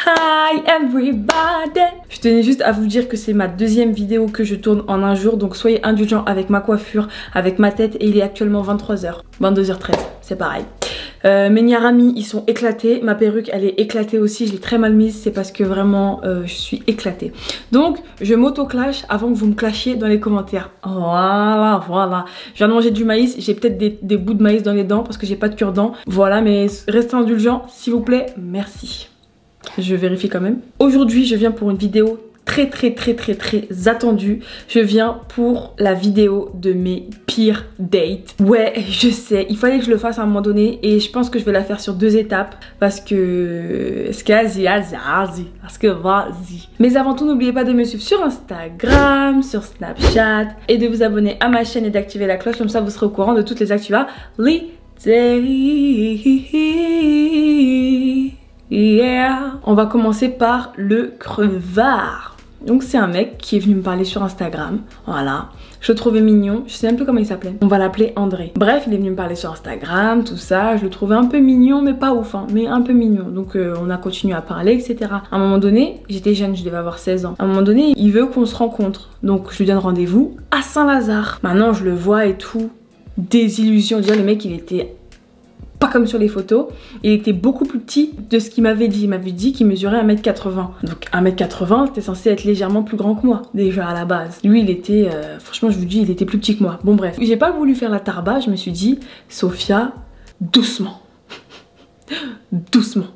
Hi everybody! Je tenais juste à vous dire que c'est ma deuxième vidéo que je tourne en un jour, donc soyez indulgents avec ma coiffure, avec ma tête, et il est actuellement 23h, 22h13, c'est pareil. Mes Nyarami ils sont éclatés, ma perruque elle est éclatée aussi, je l'ai très mal mise, c'est parce que vraiment je suis éclatée. Donc je m'auto-clash avant que vous me clashiez dans les commentaires. Voilà. Je viens de manger du maïs, j'ai peut-être des bouts de maïs dans les dents parce que j'ai pas de cure-dents. Voilà, mais restez indulgents s'il vous plaît, merci. Je vérifie quand même. Aujourd'hui je viens pour une vidéo très attendue. Je viens pour la vidéo de mes pires dates. Ouais, je sais, il fallait que je le fasse à un moment donné et je pense que je vais la faire sur 2 étapes parce que vas-y. Mais avant tout, n'oubliez pas de me suivre sur Instagram, sur Snapchat et de vous abonner à ma chaîne et d'activer la cloche, comme ça vous serez au courant de toutes les actualités. Yeah. On va commencer par le crevard. Donc c'est un mec qui est venu me parler sur Instagram. Voilà. Je le trouvais mignon. Je sais même plus comment il s'appelait. On va l'appeler André. Bref, il est venu me parler sur Instagram, tout ça. Je le trouvais un peu mignon, mais pas ouf, hein, mais un peu mignon. Donc on a continué à parler, etc. À un moment donné, j'étais jeune, je devais avoir 16 ans. À un moment donné, il veut qu'on se rencontre. Donc je lui donne rendez-vous à Saint-Lazare. Maintenant, je le vois et tout. Désillusion. Déjà, le mec, il était pas comme sur les photos, il était beaucoup plus petit de ce qu'il m'avait dit. Il m'avait dit qu'il mesurait 1m80. Donc 1m80, c'était censé être légèrement plus grand que moi, déjà à la base. Lui, il était, franchement, je vous dis, il était plus petit que moi. Bon bref, j'ai pas voulu faire la tarba, je me suis dit, Sophia, doucement. Doucement.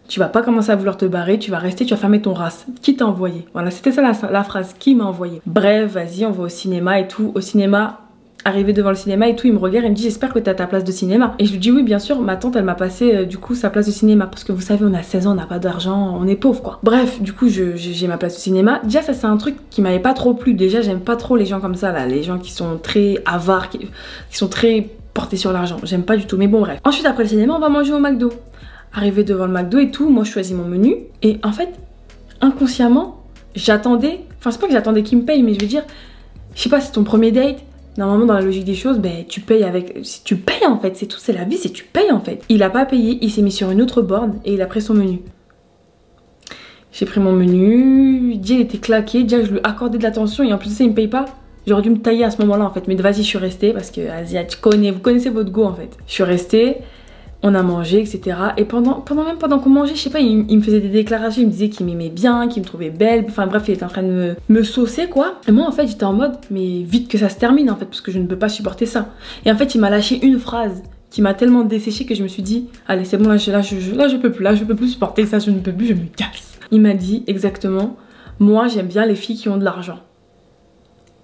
Tu vas pas commencer à vouloir te barrer, tu vas rester, tu vas fermer ton race. Qui t'a envoyé? Voilà, c'était ça la phrase, qui m'a envoyé. Bref, vas-y, on va au cinéma et tout. Au cinéma, arrivé devant le cinéma et tout, il me regarde et me dit j'espère que t'as ta place de cinéma. Et je lui dis oui bien sûr, ma tante elle m'a passé du coup sa place de cinéma parce que vous savez on a 16 ans, on n'a pas d'argent, on est pauvre quoi. Bref, du coup j'ai ma place de cinéma. Déjà ça c'est un truc qui m'avait pas trop plu, déjà j'aime pas trop les gens comme ça là, les gens qui sont très avares, qui sont très portés sur l'argent, j'aime pas du tout, mais bon bref. Ensuite après le cinéma on va manger au McDo. Arrivé devant le McDo et tout, moi je choisis mon menu et en fait inconsciemment j'attendais, enfin c'est pas que j'attendais qu'il me paye mais je veux dire, je sais pas c'est ton premier date. Normalement dans la logique des choses, ben tu payes avec... Tu payes en fait, c'est tout, c'est la vie, c'est tu payes en fait. Il a pas payé, il s'est mis sur une autre borne et il a pris son menu. J'ai pris mon menu, déjà il était claqué, déjà je lui accordais de l'attention et en plus de ça il me paye pas. J'aurais dû me tailler à ce moment-là en fait, mais vas-y je suis restée parce que Asia, vous connaissez votre goût en fait. Je suis restée, on a mangé etc. Et pendant qu'on mangeait, je sais pas, il me faisait des déclarations, il me disait qu'il m'aimait bien, qu'il me trouvait belle, enfin bref il était en train de me saucer quoi. Et moi en fait j'étais en mode mais vite que ça se termine en fait parce que je ne peux pas supporter ça. Et en fait il m'a lâché une phrase qui m'a tellement desséché que je me suis dit allez c'est bon là je peux plus supporter ça, je ne peux plus, je me casse. Il m'a dit exactement moi j'aime bien les filles qui ont de l'argent.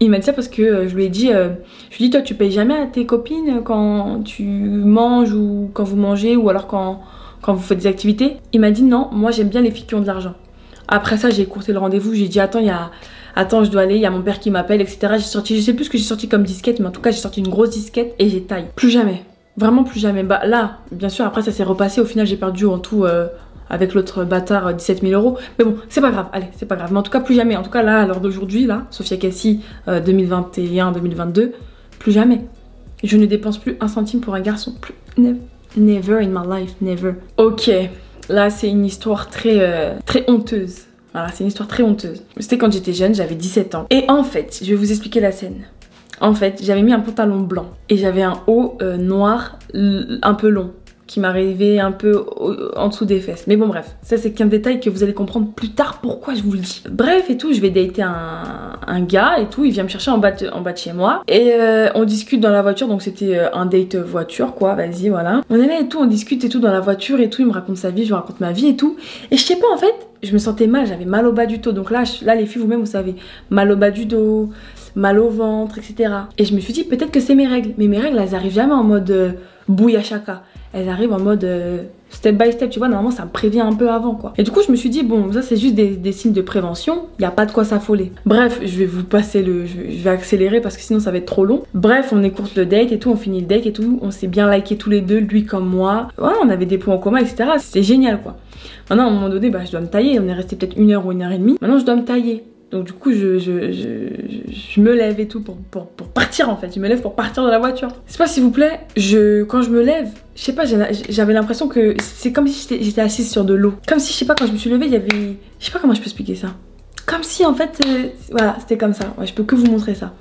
Il m'a dit ça parce que je lui ai dit toi tu payes jamais à tes copines quand tu manges ou quand vous mangez ou alors quand vous faites des activités. Il m'a dit non, moi j'aime bien les filles qui ont de l'argent. Après ça j'ai écourté le rendez-vous, j'ai dit attends je dois aller, il y a mon père qui m'appelle etc. J'ai sorti, je sais plus ce que j'ai sorti comme disquette mais en tout cas j'ai sorti une grosse disquette et j'ai taillé. Plus jamais, vraiment plus jamais. Bah là bien sûr après ça s'est repassé, au final j'ai perdu en tout... avec l'autre bâtard 17 000 €. Mais bon, c'est pas grave, allez, c'est pas grave. Mais en tout cas, plus jamais. En tout cas, là, à l'heure d'aujourd'hui, là, Sophia Cassie 2021-2022, plus jamais. Je ne dépense plus un centime pour un garçon. Plus, never in my life, never. Ok, là, c'est une histoire très honteuse. Voilà, c'est une histoire très honteuse. C'était quand j'étais jeune, j'avais 17 ans. Et en fait, je vais vous expliquer la scène. En fait, j'avais mis un pantalon blanc et j'avais un haut noir un peu long, qui m'arrivait un peu en dessous des fesses. Mais bon bref, ça c'est qu'un détail que vous allez comprendre plus tard pourquoi je vous le dis. Bref et tout, je vais dater un gars et tout, il vient me chercher en bas de chez moi. Et on discute dans la voiture, donc c'était un date voiture quoi, vas-y voilà. On est là et tout, on discute et tout dans la voiture et tout, il me raconte sa vie, je lui raconte ma vie et tout. Et je sais pas en fait, je me sentais mal, j'avais mal au bas du dos. Donc là les filles vous-même vous savez, mal au bas du dos, mal au ventre, etc. Et je me suis dit peut-être que c'est mes règles. Mais mes règles elles arrivent jamais en mode bouilla chaka. Elles arrivent en mode step by step, tu vois, normalement ça me prévient un peu avant quoi. Et du coup je me suis dit bon ça c'est juste des signes de prévention, il n'y a pas de quoi s'affoler. Bref, je vais vous passer je vais accélérer parce que sinon ça va être trop long. Bref, on écourte le date et tout, on finit le date et tout, on s'est bien liké tous les deux, lui comme moi. Ouais, on avait des points en commun etc, c'était génial quoi. Maintenant à un moment donné, bah, je dois me tailler, on est resté peut-être 1 heure ou 1 heure et demie. Maintenant je dois me tailler. Donc du coup je me lève et tout pour partir en fait. Je me lève pour partir de la voiture. C'est pas s'il vous plaît, quand je me lève, je sais pas, j'avais l'impression que c'est comme si j'étais assise sur de l'eau. Comme si, je sais pas, quand je me suis levée, il y avait... Je sais pas comment je peux expliquer ça. Comme si en fait, voilà, c'était comme ça. Ouais, je peux que vous montrer ça.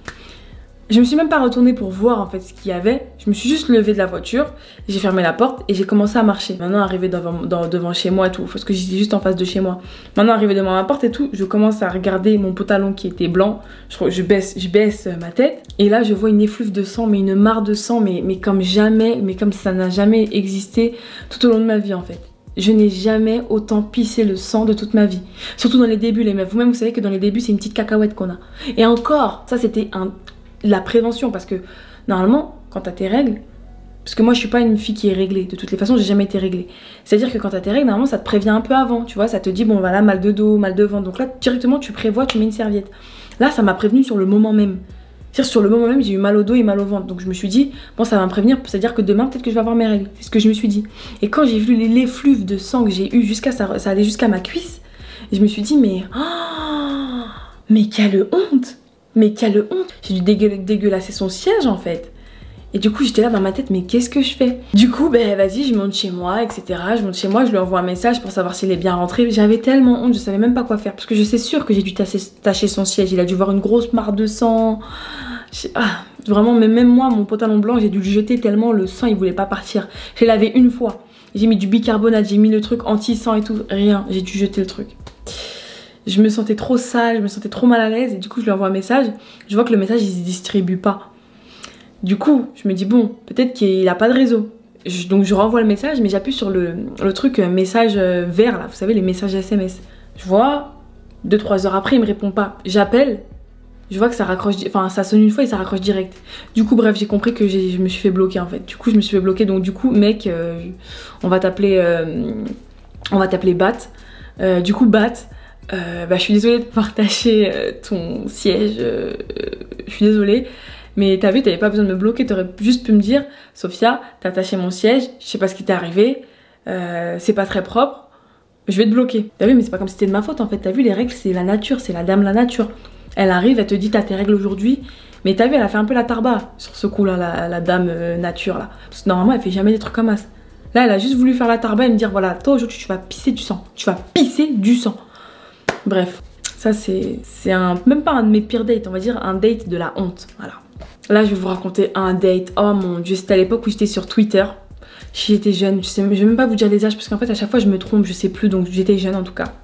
Je me suis même pas retournée pour voir en fait ce qu'il y avait. Je me suis juste levée de la voiture, j'ai fermé la porte et j'ai commencé à marcher. Maintenant arrivé devant chez moi et tout, parce que j'étais juste en face de chez moi. Maintenant arrivé devant ma porte et tout, je commence à regarder mon pantalon qui était blanc. Je baisse ma tête et là je vois une effluve de sang, mais une mare de sang, mais comme jamais, mais comme ça n'a jamais existé tout au long de ma vie en fait. Je n'ai jamais autant pissé le sang de toute ma vie. Surtout dans les débuts les meufs. Vous-même vous savez que dans les débuts c'est une petite cacahuète qu'on a. Et encore, ça c'était la prévention, parce que normalement quand t'as tes règles, parce que moi je suis pas une fille qui est réglée, de toutes les façons j'ai jamais été réglée, c'est à dire que quand t'as tes règles normalement ça te prévient un peu avant, tu vois, ça te dit bon voilà, mal de dos, mal de ventre, donc là directement tu prévois, tu mets une serviette. Là ça m'a prévenu sur le moment même, c'est-à-dire sur le moment même j'ai eu mal au dos et mal au ventre, donc je me suis dit bon ça va me prévenir, c'est à dire que demain peut-être que je vais avoir mes règles, c'est ce que je me suis dit. Et quand j'ai vu l'effluve de sang que j'ai eu jusqu'à ça allait jusqu'à ma cuisse, et je me suis dit mais quelle honte. Mais quelle honte! J'ai dû dégueulasser son siège en fait. Et du coup j'étais là dans ma tête, mais qu'est-ce que je fais? Du coup ben vas-y, je monte chez moi, etc. Je monte chez moi, je lui envoie un message pour savoir s'il est bien rentré. J'avais tellement honte, je savais même pas quoi faire. Parce que je sais sûr que j'ai dû tacher son siège. Il a dû voir une grosse mare de sang. Vraiment, mais même moi, mon pantalon blanc, j'ai dû le jeter tellement le sang il voulait pas partir. J'ai lavé une fois. J'ai mis du bicarbonate, j'ai mis le truc anti-sang et tout. Rien, j'ai dû jeter le truc. Je me sentais trop sale, je me sentais trop mal à l'aise et du coup je lui envoie un message, je vois que le message il se distribue pas. Du coup je me dis bon, peut-être qu'il a pas de réseau. Donc je renvoie le message mais j'appuie sur le truc message vert là, vous savez les messages SMS. Je vois, 2-3 heures après il me répond pas. J'appelle, je vois que ça raccroche, enfin ça sonne une fois et ça raccroche direct. Du coup bref j'ai compris que je me suis fait bloquer en fait. Du coup je me suis fait bloquer, donc du coup mec on va t'appeler Bat. Du coup Bat, je suis désolée de partager ton siège, je suis désolée, mais t'as vu, t'avais pas besoin de me bloquer, t'aurais juste pu me dire Sophia, t'as attaché mon siège, je sais pas ce qui t'est arrivé, c'est pas très propre, je vais te bloquer. T'as vu, mais c'est pas comme si c'était de ma faute en fait, t'as vu, les règles c'est la nature, c'est la dame la nature. Elle arrive, elle te dit t'as tes règles aujourd'hui, mais t'as vu, elle a fait un peu la tarba sur ce coup là, la dame nature là, parce que normalement elle fait jamais des trucs comme ça. Là elle a juste voulu faire la tarba et me dire voilà, toi aujourd'hui tu vas pisser du sang, tu vas pisser du sang. Bref, ça c'est même pas un de mes pires dates, on va dire un date de la honte, voilà. Là je vais vous raconter un date, oh mon dieu, c'était à l'époque où j'étais sur Twitter. J'étais jeune, je vais même pas vous dire les âges parce qu'en fait à chaque fois je me trompe, je sais plus, donc j'étais jeune en tout cas.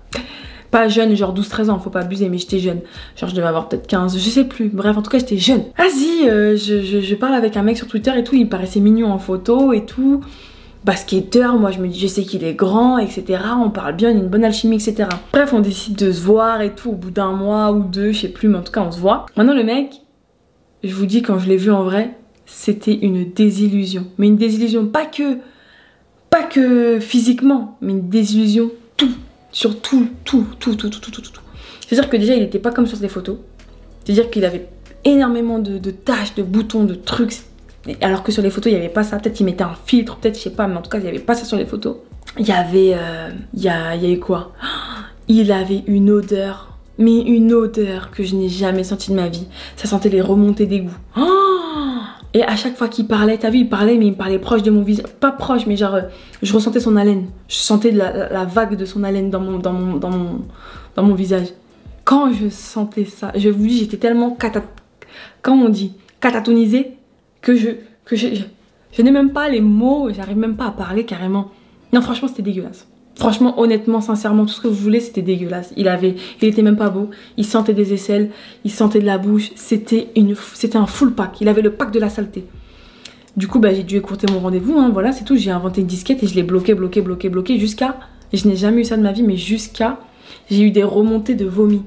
Pas jeune, genre 12-13 ans, faut pas abuser, mais j'étais jeune. Genre je devais avoir peut-être 15, je sais plus, bref en tout cas j'étais jeune. Vas-y, je parle avec un mec sur Twitter et tout, il paraissait mignon en photo et tout. Basketteur, moi je me dis je sais qu'il est grand, etc. On parle bien, il y a une bonne alchimie, etc. Bref, on décide de se voir et tout au bout d'un mois ou deux, je sais plus, mais en tout cas on se voit. Maintenant le mec, je vous dis quand je l'ai vu en vrai, c'était une désillusion. Mais une désillusion pas que physiquement, mais une désillusion sur tout. C'est-à-dire que déjà il était pas comme sur ses photos. C'est-à-dire qu'il avait énormément de taches, de boutons, de trucs. Alors que sur les photos il n'y avait pas ça, peut-être il mettait un filtre, peut-être je sais pas, mais en tout cas il n'y avait pas ça sur les photos. Il y avait, il y avait quoi? Il avait une odeur, mais une odeur que je n'ai jamais sentie de ma vie. Ça sentait les remontées d'égout. Et à chaque fois qu'il parlait, t'as vu, il parlait, mais il me parlait proche de mon visage, pas proche, mais genre je ressentais son haleine. Je sentais la vague de son haleine dans mon visage. Quand je sentais ça, je vous dis, j'étais tellement catatonisée que je n'ai même pas les mots, j'arrive même pas à parler carrément. Non, franchement, c'était dégueulasse. Franchement, honnêtement, sincèrement, tout ce que vous voulez, c'était dégueulasse. Il était même pas beau, il sentait des aisselles, il sentait de la bouche, c'était un full pack, il avait le pack de la saleté. Du coup, j'ai dû écourter mon rendez-vous, hein, voilà, c'est tout, j'ai inventé une disquette et je l'ai bloqué jusqu'à, je n'ai jamais eu ça de ma vie, mais jusqu'à, j'ai eu des remontées de vomi.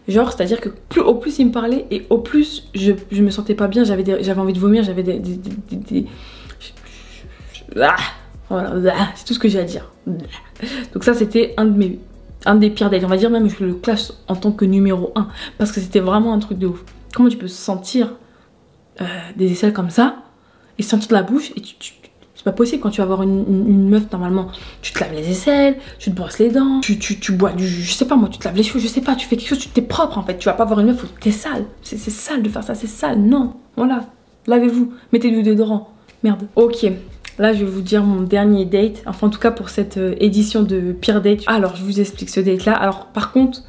Genre, c'est-à-dire que au plus il me parlait et au plus je me sentais pas bien, j'avais envie de vomir, j'avais voilà, c'est tout ce que j'ai à dire. Donc ça c'était un des pires dates, on va dire même je le classe en tant que numéro 1 parce que c'était vraiment un truc de ouf. Comment tu peux sentir des aisselles comme ça et sentir de la bouche et pas possible. Quand tu vas voir une meuf, normalement, tu te laves les aisselles, tu te brosses les dents, tu bois du... Je sais pas moi, tu te laves les cheveux, je sais pas, tu fais quelque chose, tu t'es propre en fait. Tu vas pas voir une meuf où t'es sale. C'est sale de faire ça, c'est sale. Non, voilà. Lavez-vous, mettez du déodorant. Merde. Ok. Là, je vais vous dire mon dernier date. Enfin, en tout cas, pour cette édition de Pire Date. Alors, je vous explique ce date-là. Alors, par contre,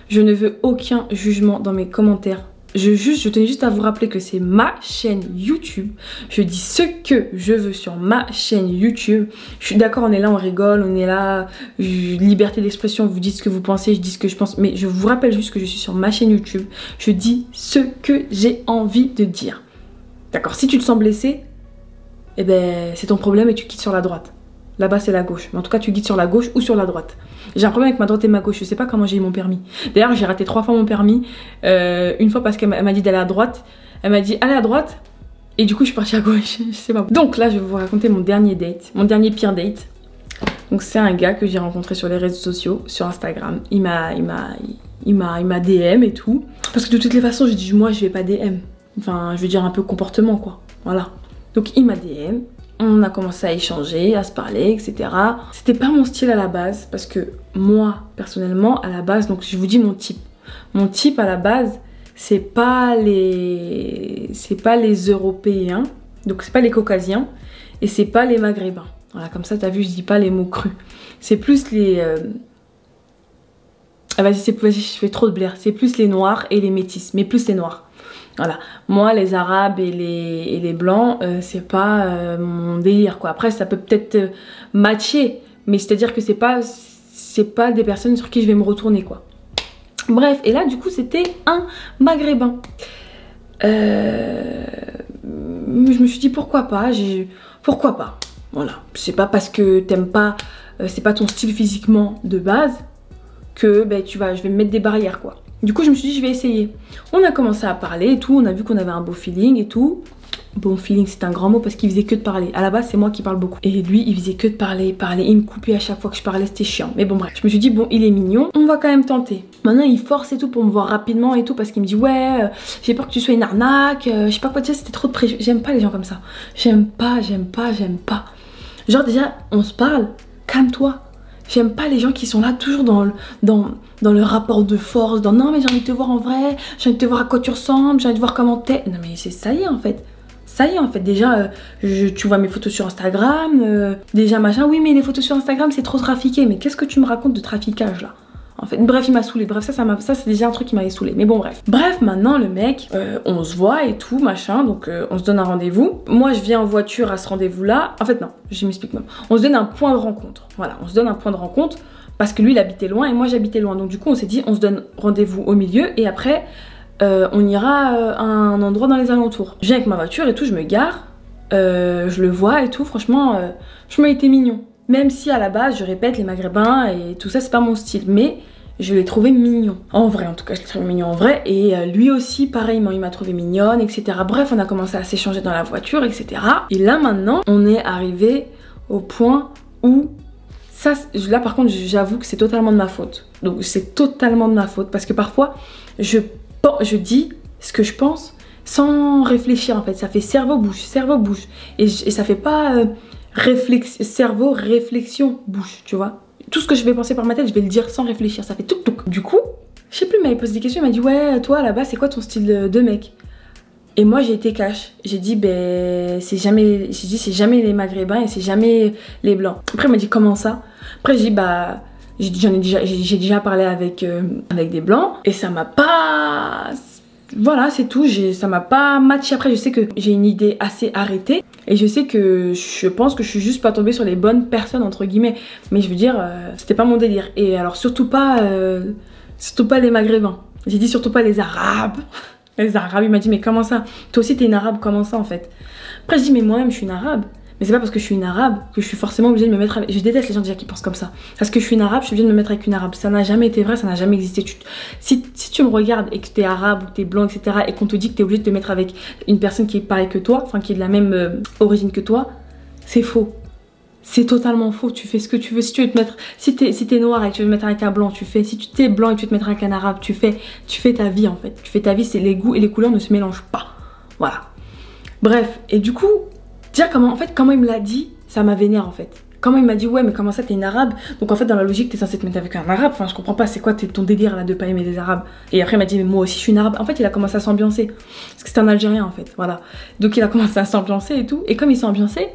je ne veux aucun jugement dans mes commentaires. Je tenais juste à vous rappeler que c'est ma chaîne YouTube. Je dis ce que je veux sur ma chaîne YouTube. Je suis d'accord, on est là, on rigole, on est là. Liberté d'expression, vous dites ce que vous pensez, je dis ce que je pense. Mais je vous rappelle juste que je suis sur ma chaîne YouTube. Je dis ce que j'ai envie de dire. D'accord, si tu te sens blessé, eh ben c'est ton problème et tu quittes sur la droite. Là-bas c'est la gauche, mais en tout cas tu guides sur la gauche ou sur la droite. J'ai un problème avec ma droite et ma gauche, je sais pas comment j'ai eu mon permis. D'ailleurs j'ai raté 3 fois mon permis, une fois parce qu'elle m'a dit d'aller à droite, elle m'a dit allez à droite, et du coup je suis partie à gauche, je sais pas. Donc là je vais vous raconter mon dernier date, mon dernier pire date. Donc c'est un gars que j'ai rencontré sur les réseaux sociaux, sur Instagram. Il m'a DM et tout. Parce que de toutes les façons je dis moi je vais pas DM. Enfin je veux dire un peu comportement quoi, voilà. Donc il m'a DM, on a commencé à échanger, à se parler, etc. C'était pas mon style à la base, parce que moi, personnellement, à la base, donc je vous dis mon type. Mon type à la base, c'est pas les Européens, donc c'est pas les Caucasiens, et c'est pas les Maghrébins. Voilà, comme ça, t'as vu, je dis pas les mots crus. C'est plus les... Ah vas-y, je fais trop de blaire. C'est plus les Noirs et les Métis, mais plus les Noirs. Voilà, moi les arabes et les blancs, c'est pas mon délire quoi. Après ça peut peut-être matcher, mais c'est à dire que c'est pas des personnes sur qui je vais me retourner quoi. Bref, et là du coup c'était un maghrébin. Je me suis dit pourquoi pas, voilà. C'est pas parce que t'aimes pas, c'est pas ton style physiquement de base que ben, je vais me mettre des barrières quoi. Du coup je me suis dit je vais essayer. On a commencé à parler et tout, on a vu qu'on avait un beau feeling et tout. Bon feeling c'est un grand mot parce qu'il faisait que de parler. À la base c'est moi qui parle beaucoup. Et lui il faisait que de parler. Il me coupait à chaque fois que je parlais, c'était chiant. Mais bon bref, je me suis dit bon il est mignon, on va quand même tenter. Maintenant il force et tout pour me voir rapidement et tout parce qu'il me dit ouais j'ai peur que tu sois une arnaque, je sais pas quoi dire, c'était trop de préjugés. J'aime pas les gens comme ça. J'aime pas. Genre déjà on se parle, calme-toi. J'aime pas les gens qui sont là toujours dans le rapport de force, dans non mais j'ai envie de te voir en vrai, j'ai envie de te voir à quoi tu ressembles, j'ai envie de voir comment t'es. Non mais ça y est en fait. Ça y est en fait, déjà tu vois mes photos sur Instagram, déjà machin, oui mais les photos sur Instagram c'est trop trafiqué, mais qu'est-ce que tu me racontes de traficage là? En fait, bref, il m'a saoulé. Bref, ça c'est déjà un truc qui m'avait saoulé. Mais bon, bref. Bref, maintenant, le mec, on se voit et tout, machin. Donc, on se donne un rendez-vous. Moi, je viens en voiture à ce rendez-vous-là. En fait, non, je m'explique même. On se donne un point de rencontre. Voilà, on se donne un point de rencontre parce que lui, il habitait loin et moi, j'habitais loin. Donc, du coup, on s'est dit, on se donne rendez-vous au milieu et après, on ira à un endroit dans les alentours. Je viens avec ma voiture et tout, je me gare. Je le vois et tout. Franchement, je m'ai été mignon. Même si à la base, je répète, les maghrébins et tout ça, c'est pas mon style. Mais je l'ai trouvé mignon. En vrai, en tout cas, je l'ai trouvé mignon en vrai. Et lui aussi, pareillement, il m'a trouvé mignonne, etc. Bref, on a commencé à s'échanger dans la voiture, etc. Et là, maintenant, on est arrivé au point où... Ça, là, par contre, j'avoue que c'est totalement de ma faute. Donc, c'est totalement de ma faute. Parce que parfois, je dis ce que je pense sans réfléchir, en fait. Ça fait cerveau-bouche. Et ça fait pas... cerveau, réflexion, bouche, tu vois. Tout ce que je vais penser par ma tête, je vais le dire sans réfléchir, ça fait tout. Du coup, je sais plus, il m'avait posé des questions, il m'a dit ouais, toi là-bas, c'est quoi ton style de mec? Et moi j'ai été cash, j'ai dit ben c'est jamais les maghrébins et c'est jamais les blancs. Après il m'a dit comment ça? Après j'ai dit bah j'ai déjà parlé avec des blancs et ça m'a pas... Voilà, c'est tout, ça m'a pas matché. Après je sais que j'ai une idée assez arrêtée et je sais que je pense que je suis juste pas tombée sur les bonnes personnes entre guillemets, mais je veux dire c'était pas mon délire. Et alors surtout pas les maghrébins, j'ai dit surtout pas les arabes. Les arabes, il m'a dit mais comment ça? Toi aussi t'es une arabe, comment ça en fait? Après je dis mais moi-même je suis une arabe. Mais c'est pas parce que je suis une arabe que je suis forcément obligée de me mettre avec... Je déteste les gens déjà qui pensent comme ça. Parce que je suis une arabe, je suis obligée de me mettre avec une arabe. Ça n'a jamais été vrai, ça n'a jamais existé. Si tu me regardes et que t'es arabe ou t'es blanc, etc. et qu'on te dit que t'es obligée de te mettre avec une personne qui est pareille que toi, enfin qui est de la même origine que toi, c'est faux. C'est totalement faux. Tu fais ce que tu veux. Si tu veux te mettre... Si t'es noir et que tu veux te mettre avec un blanc, tu fais. Si tu t'es blanc et que tu veux te mettre avec un arabe, tu fais ta vie en fait. Tu fais ta vie, c'est les goûts et les couleurs ne se mélangent pas. Voilà. Bref, et du coup... Dire comment il me l'a dit, ça m'a vénère en fait. Comment il m'a dit ouais mais comment ça t'es une arabe? Donc en fait dans la logique t'es censé te mettre avec un arabe. Enfin je comprends pas c'est quoi ton délire là de pas aimer les arabes. Et après il m'a dit mais moi aussi je suis une arabe. En fait il a commencé à s'ambiancer. Parce que c'était un Algérien en fait. Voilà. Donc il a commencé à s'ambiancer et tout. Et comme il s'est ambiancé,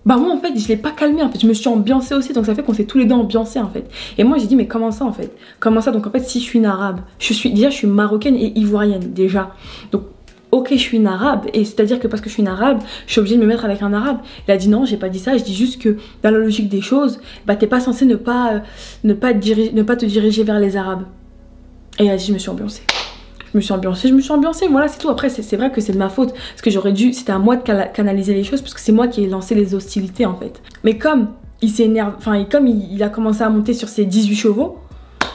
bah moi en fait je l'ai pas calmé en fait. Je me suis ambiancée aussi. Donc ça fait qu'on s'est tous les deux ambiancés en fait. Et moi j'ai dit mais comment ça en fait? Comment ça? Donc en fait si je suis une arabe, déjà je suis marocaine et ivoirienne déjà. Donc ok je suis une arabe et c'est à dire que parce que je suis une arabe je suis obligée de me mettre avec un arabe. Il a dit non j'ai pas dit ça, je dis juste que dans la logique des choses bah t'es pas censé ne pas te diriger vers les arabes. Et il a dit je me suis ambiancée, voilà c'est tout. Après c'est vrai que c'est de ma faute parce que j'aurais dû, c'était à moi de canaliser les choses parce que c'est moi qui ai lancé les hostilités en fait. Mais comme il s'énerve, enfin comme il a commencé à monter sur ses 18 chevaux,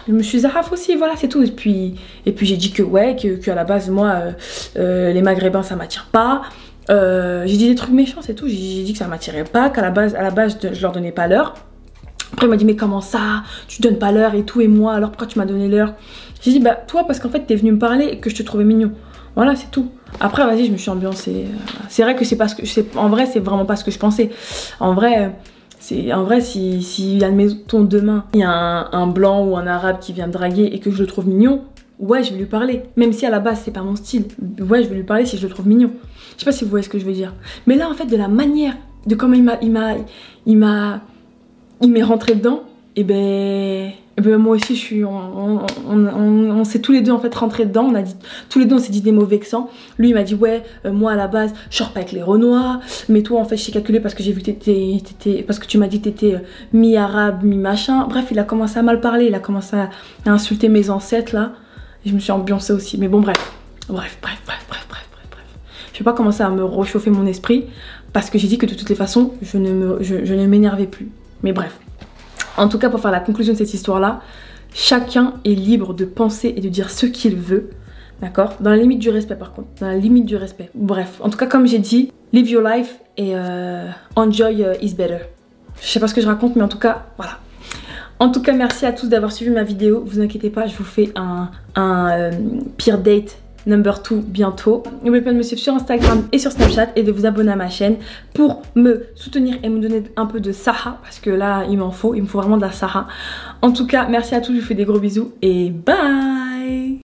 je me suis zaraf aussi, voilà c'est tout. Et puis j'ai dit que ouais, que à la base moi les maghrébins ça m'attire pas. J'ai dit des trucs méchants c'est tout, j'ai dit que ça m'attirait pas, qu'à la base je leur donnais pas l'heure. Après il m'a dit mais comment ça, tu donnes pas l'heure et tout, et moi alors pourquoi tu m'as donné l'heure? J'ai dit bah toi parce qu'en fait t'es venu me parler et que je te trouvais mignon. Voilà c'est tout. Après vas-y je me suis ambiancée. C'est vrai que c'est parce que en vrai c'est vraiment pas ce que je pensais. En vrai si admettons demain il y a un blanc ou un arabe qui vient me draguer et que je le trouve mignon, ouais je vais lui parler. Même si à la base c'est pas mon style, ouais je vais lui parler si je le trouve mignon. Je sais pas si vous voyez ce que je veux dire. Mais là en fait de la manière de comment il m'est rentré dedans, et ben moi aussi je suis on s'est tous les deux en fait rentrés dedans. On a dit tous les deux, on s'est dit des mots vexants. Lui il m'a dit ouais moi à la base je sors pas avec les Renois, mais toi en fait je t'ai calculé parce que j'ai vu que t'étais parce que tu m'as dit que t'étais mi-arabe mi-machin. Bref il a commencé à mal parler, il a commencé à insulter mes ancêtres là et je me suis ambiancée aussi. Mais bon bref je vais pas commencer à me réchauffer mon esprit parce que j'ai dit que de toutes les façons je ne m'énervais plus. Mais bref, en tout cas pour faire la conclusion de cette histoire là, chacun est libre de penser et de dire ce qu'il veut, d'accord, dans la limite du respect par contre, dans la limite du respect. Bref, en tout cas comme j'ai dit, live your life et enjoy is better. Je sais pas ce que je raconte mais en tout cas voilà. En tout cas merci à tous d'avoir suivi ma vidéo, vous inquiétez pas je vous fais un pire date number 2 bientôt. N'oubliez pas de me suivre sur Instagram et sur Snapchat et de vous abonner à ma chaîne pour me soutenir et me donner un peu de saha parce que là il me faut vraiment de la saha. En tout cas merci à tous, je vous fais des gros bisous et bye.